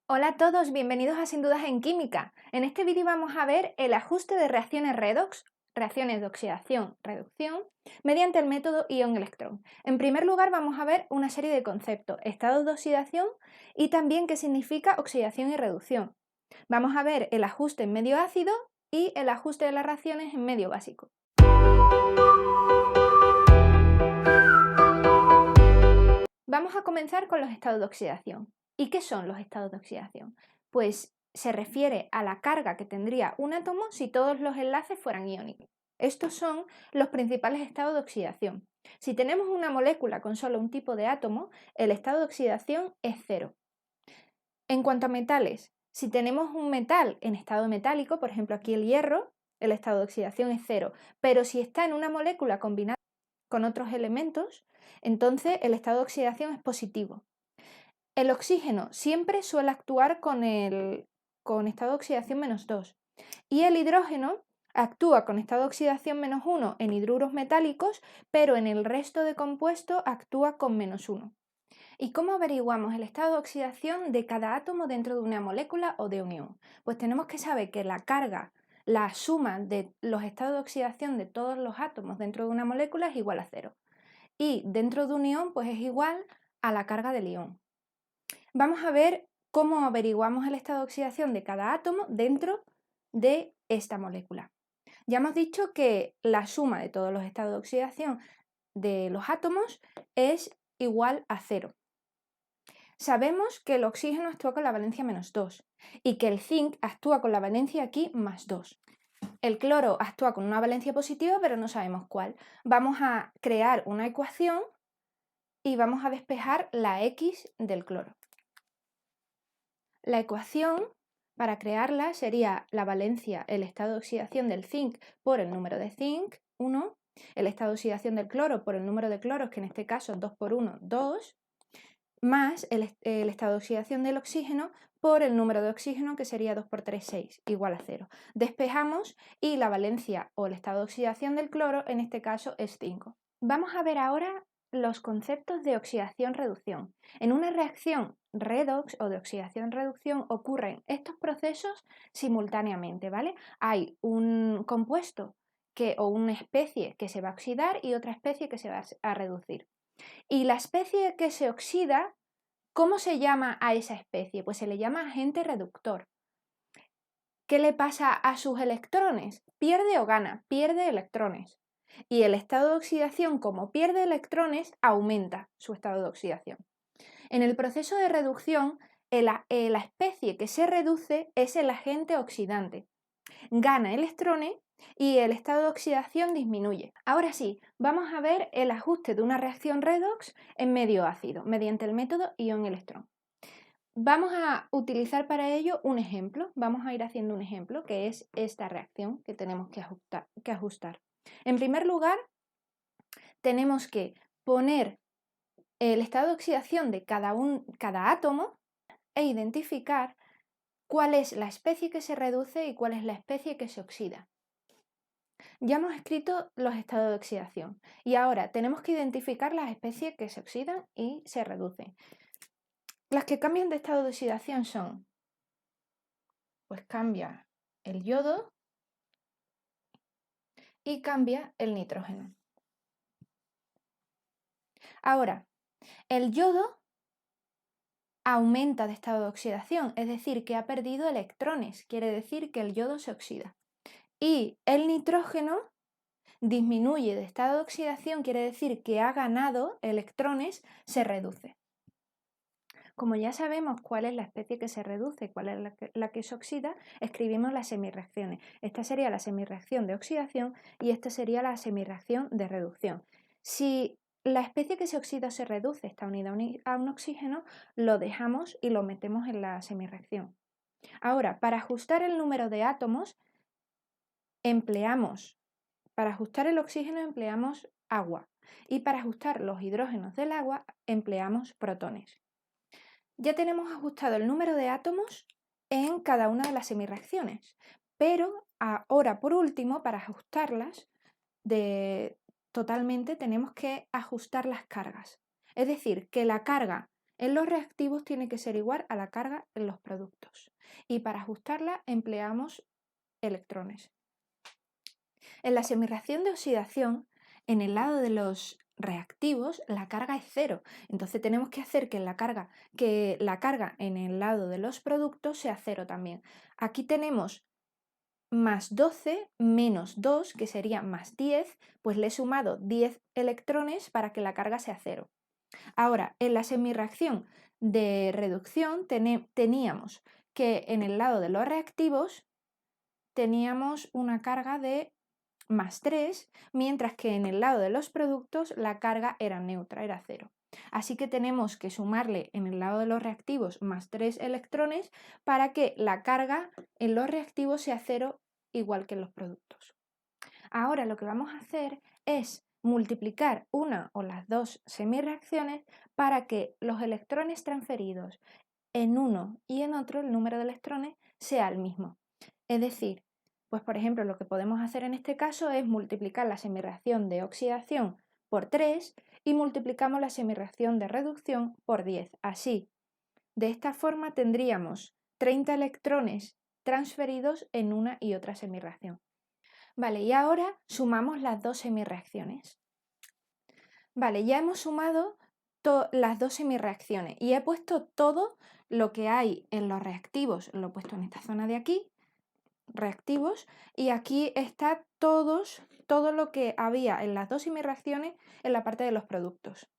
Hola a todos, bienvenidos a Sin Dudas en Química. En este vídeo vamos a ver el ajuste de reacciones redox, reacciones de oxidación-reducción, mediante el método ion-electrón. En primer lugar vamos a ver una serie de conceptos, estados de oxidación y también qué significa oxidación y reducción. Vamos a ver el ajuste en medio ácido y el ajuste de las reacciones en medio básico. Vamos a comenzar con los estados de oxidación. ¿Y qué son los estados de oxidación? Pues se refiere a la carga que tendría un átomo si todos los enlaces fueran iónicos. Estos son los principales estados de oxidación. Si tenemos una molécula con solo un tipo de átomo, el estado de oxidación es cero. En cuanto a metales, si tenemos un metal en estado metálico, por ejemplo aquí el hierro, el estado de oxidación es cero, pero si está en una molécula combinada con otros elementos, entonces el estado de oxidación es positivo. El oxígeno siempre suele actuar con estado de oxidación -2 y el hidrógeno actúa con estado de oxidación -1 en hidruros metálicos, pero en el resto de compuestos actúa con -1. ¿Y cómo averiguamos el estado de oxidación de cada átomo dentro de una molécula o de un ion? Pues tenemos que saber que la carga, la suma de los estados de oxidación de todos los átomos dentro de una molécula es igual a 0. Y dentro de un ion pues es igual a la carga del ion. Vamos a ver cómo averiguamos el estado de oxidación de cada átomo dentro de esta molécula. Ya hemos dicho que la suma de todos los estados de oxidación de los átomos es igual a 0. Sabemos que el oxígeno actúa con la valencia -2 y que el zinc actúa con la valencia aquí +2. El cloro actúa con una valencia positiva, pero no sabemos cuál. Vamos a crear una ecuación y vamos a despejar la X del cloro. La ecuación, para crearla, sería la valencia, el estado de oxidación del zinc por el número de zinc, 1, el estado de oxidación del cloro por el número de cloros, que en este caso es 2 por 1, 2, más el estado de oxidación del oxígeno por el número de oxígeno, que sería 2 por 3, 6, igual a 0. Despejamos y la valencia o el estado de oxidación del cloro, en este caso, es 5. Vamos a ver ahora los conceptos de oxidación-reducción. En una reacción redox o de oxidación-reducción ocurren estos procesos simultáneamente, ¿vale? Hay un compuesto o una especie que se va a oxidar y otra especie que se va a reducir. Y la especie que se oxida, ¿cómo se llama a esa especie? Pues se le llama agente reductor. ¿Qué le pasa a sus electrones? ¿Pierde o gana? Pierde electrones. Y el estado de oxidación, como pierde electrones, aumenta su estado de oxidación. En el proceso de reducción, la especie que se reduce es el agente oxidante. Gana electrones y el estado de oxidación disminuye. Ahora sí, vamos a ver el ajuste de una reacción redox en medio ácido mediante el método ion-electrón. Vamos a utilizar para ello un ejemplo, vamos a ir haciendo un ejemplo que es esta reacción que tenemos que ajustar. En primer lugar, tenemos que poner el estado de oxidación de cada átomo e identificar cuál es la especie que se reduce y cuál es la especie que se oxida. Ya hemos escrito los estados de oxidación y ahora tenemos que identificar las especies que se oxidan y se reducen. Las que cambian de estado de oxidación son, pues cambia el yodo y cambia el nitrógeno. Ahora, el yodo aumenta de estado de oxidación, es decir, que ha perdido electrones, quiere decir que el yodo se oxida. Y el nitrógeno disminuye de estado de oxidación, quiere decir que ha ganado electrones, se reduce. Como ya sabemos cuál es la especie que se reduce, cuál es la que se oxida, escribimos las semirreacciones. Esta sería la semirreacción de oxidación y esta sería la semirreacción de reducción. Si la especie que se oxida o se reduce está unida a un oxígeno, lo dejamos y lo metemos en la semirreacción. Ahora, para ajustar el número de átomos, para ajustar el oxígeno empleamos agua y para ajustar los hidrógenos del agua empleamos protones. Ya tenemos ajustado el número de átomos en cada una de las semirreacciones, pero ahora por último, para ajustarlas totalmente, tenemos que ajustar las cargas. Es decir, que la carga en los reactivos tiene que ser igual a la carga en los productos. Y para ajustarla empleamos electrones. En la semireacción de oxidación, en el lado de los reactivos, la carga es cero. Entonces tenemos que hacer que la carga en el lado de los productos sea cero también. Aquí tenemos más 12 menos 2, que sería más 10, pues le he sumado 10 electrones para que la carga sea cero. Ahora, en la semireacción de reducción teníamos que en el lado de los reactivos teníamos una carga de más 3, mientras que en el lado de los productos la carga era neutra, era 0. Así que tenemos que sumarle en el lado de los reactivos más 3 electrones para que la carga en los reactivos sea 0 igual que en los productos. Ahora lo que vamos a hacer es multiplicar una o las dos semirreacciones para que los electrones transferidos en uno y en otro, el número de electrones, sea el mismo. Es decir, pues por ejemplo, lo que podemos hacer en este caso es multiplicar la semirreacción de oxidación por 3 y multiplicamos la semirreacción de reducción por 10. Así, de esta forma tendríamos 30 electrones transferidos en una y otra semirreacción. Vale, y ahora sumamos las dos semirreacciones. Vale, ya hemos sumado las dos semirreacciones y he puesto todo lo que hay en los reactivos, lo he puesto en esta zona de aquí, reactivos, y aquí está todo lo que había en las dos semirreacciones en la parte de los productos.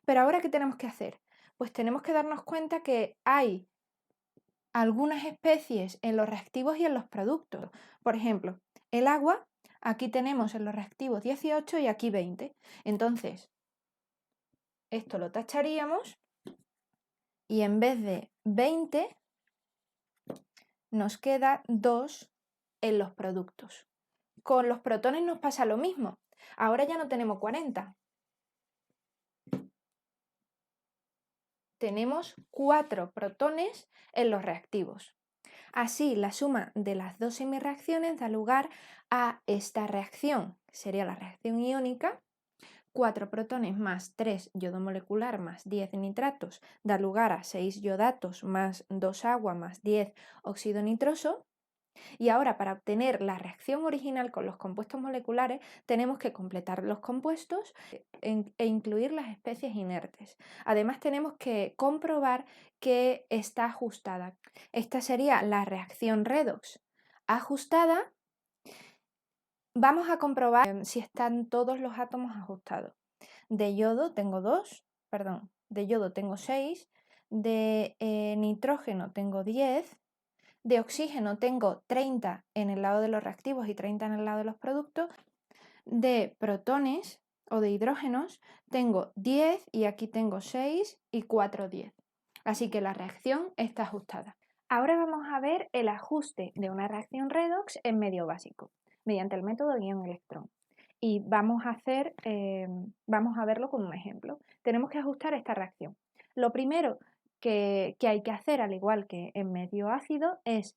Pero ahora, ¿qué tenemos que hacer? Pues tenemos que darnos cuenta que hay algunas especies en los reactivos y en los productos. Por ejemplo, el agua, aquí tenemos en los reactivos 18 y aquí 20. Entonces, esto lo tacharíamos y en vez de 20 nos queda 2 en los productos. Con los protones nos pasa lo mismo. Ahora ya no tenemos 40. Tenemos 4 protones en los reactivos. Así, la suma de las dos semirreacciones da lugar a esta reacción, que sería la reacción iónica. 4 protones más 3 yodo molecular más 10 nitratos da lugar a 6 yodatos más 2 agua más 10 óxido nitroso. Y ahora, para obtener la reacción original con los compuestos moleculares, tenemos que completar los compuestos e incluir las especies inertes. Además, tenemos que comprobar que está ajustada. Esta sería la reacción redox ajustada. Vamos a comprobar si están todos los átomos ajustados. De yodo tengo 2, perdón, de yodo tengo 6, de nitrógeno tengo 10, de oxígeno tengo 30 en el lado de los reactivos y 30 en el lado de los productos. De protones o de hidrógenos tengo 10 y aquí tengo 6 y 4 10. Así que la reacción está ajustada. Ahora vamos a ver el ajuste de una reacción redox en medio básico mediante el método guión-electrón. Y vamos a verlo con un ejemplo. Tenemos que ajustar esta reacción. Lo primero que hay que hacer, al igual que en medio ácido, es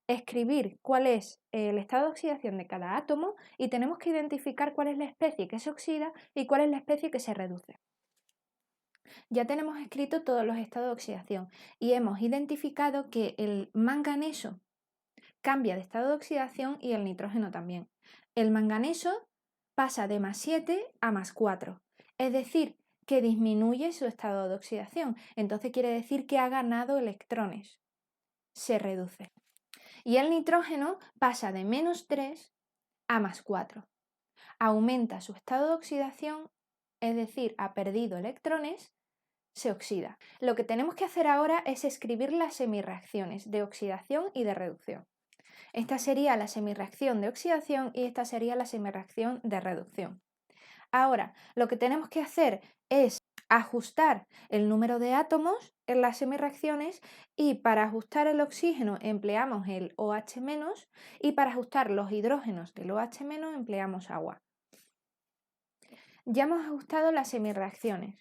escribir cuál es el estado de oxidación de cada átomo y tenemos que identificar cuál es la especie que se oxida y cuál es la especie que se reduce. Ya tenemos escrito todos los estados de oxidación y hemos identificado que el manganeso cambia de estado de oxidación y el nitrógeno también. El manganeso pasa de más 7 a más 4, es decir, que disminuye su estado de oxidación. Entonces quiere decir que ha ganado electrones, se reduce. Y el nitrógeno pasa de menos 3 a más 4. Aumenta su estado de oxidación, es decir, ha perdido electrones, se oxida. Lo que tenemos que hacer ahora es escribir las semirreacciones de oxidación y de reducción. Esta sería la semirreacción de oxidación y esta sería la semirreacción de reducción. Ahora, lo que tenemos que hacer es ajustar el número de átomos en las semirreacciones y para ajustar el oxígeno empleamos el OH- y para ajustar los hidrógenos del OH- empleamos agua. Ya hemos ajustado las semirreacciones,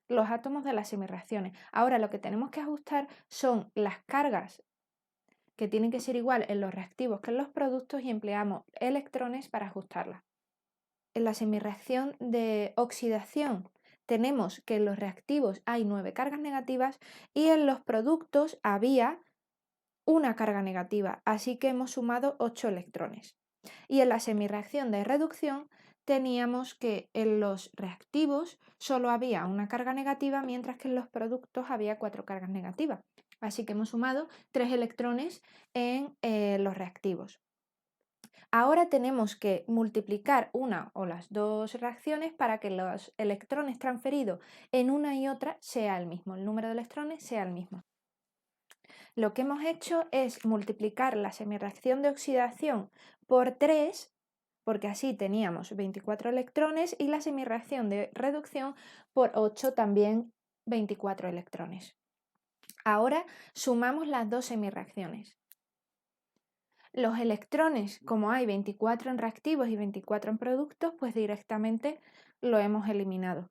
los átomos de las semirreacciones. Ahora lo que tenemos que ajustar son las cargas que tienen que ser igual en los reactivos que en los productos y empleamos electrones para ajustarlas. En la semirreacción de oxidación tenemos que en los reactivos hay 9 cargas negativas y en los productos había una carga negativa, así que hemos sumado 8 electrones. Y en la semirreacción de reducción teníamos que en los reactivos solo había una carga negativa, mientras que en los productos había 4 cargas negativas. Así que hemos sumado 3 electrones en los reactivos. Ahora tenemos que multiplicar una o las dos reacciones para que los electrones transferidos en una y otra sea el mismo, el número de electrones sea el mismo. Lo que hemos hecho es multiplicar la semirreacción de oxidación por 3, porque así teníamos 24 electrones, y la semirreacción de reducción por 8, también 24 electrones. Ahora sumamos las dos semirreacciones. Los electrones, como hay 24 en reactivos y 24 en productos, pues directamente lo hemos eliminado.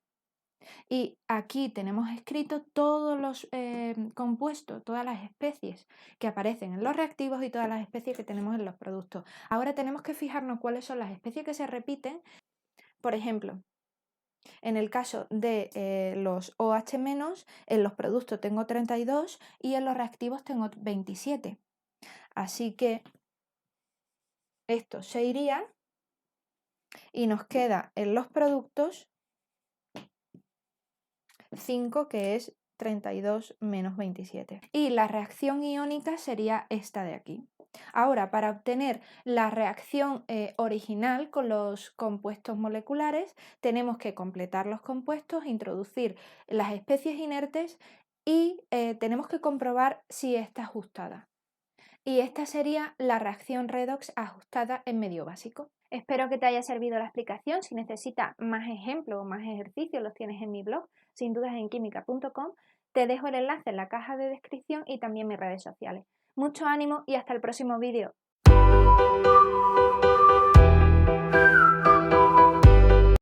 Y aquí tenemos escrito todos los compuestos, todas las especies que aparecen en los reactivos y todas las especies que tenemos en los productos. Ahora tenemos que fijarnos cuáles son las especies que se repiten. Por ejemplo, en el caso de los OH-, en los productos tengo 32 y en los reactivos tengo 27. Así que estos se irían y nos queda en los productos 5, que es 32 menos 27. Y la reacción iónica sería esta de aquí. Ahora, para obtener la reacción original con los compuestos moleculares, tenemos que completar los compuestos, introducir las especies inertes y tenemos que comprobar si está ajustada. Y esta sería la reacción redox ajustada en medio básico. Espero que te haya servido la explicación. Si necesitas más ejemplos o más ejercicios, los tienes en mi blog, sin dudas en química.com. Te dejo el enlace en la caja de descripción y también mis redes sociales. Mucho ánimo y hasta el próximo vídeo.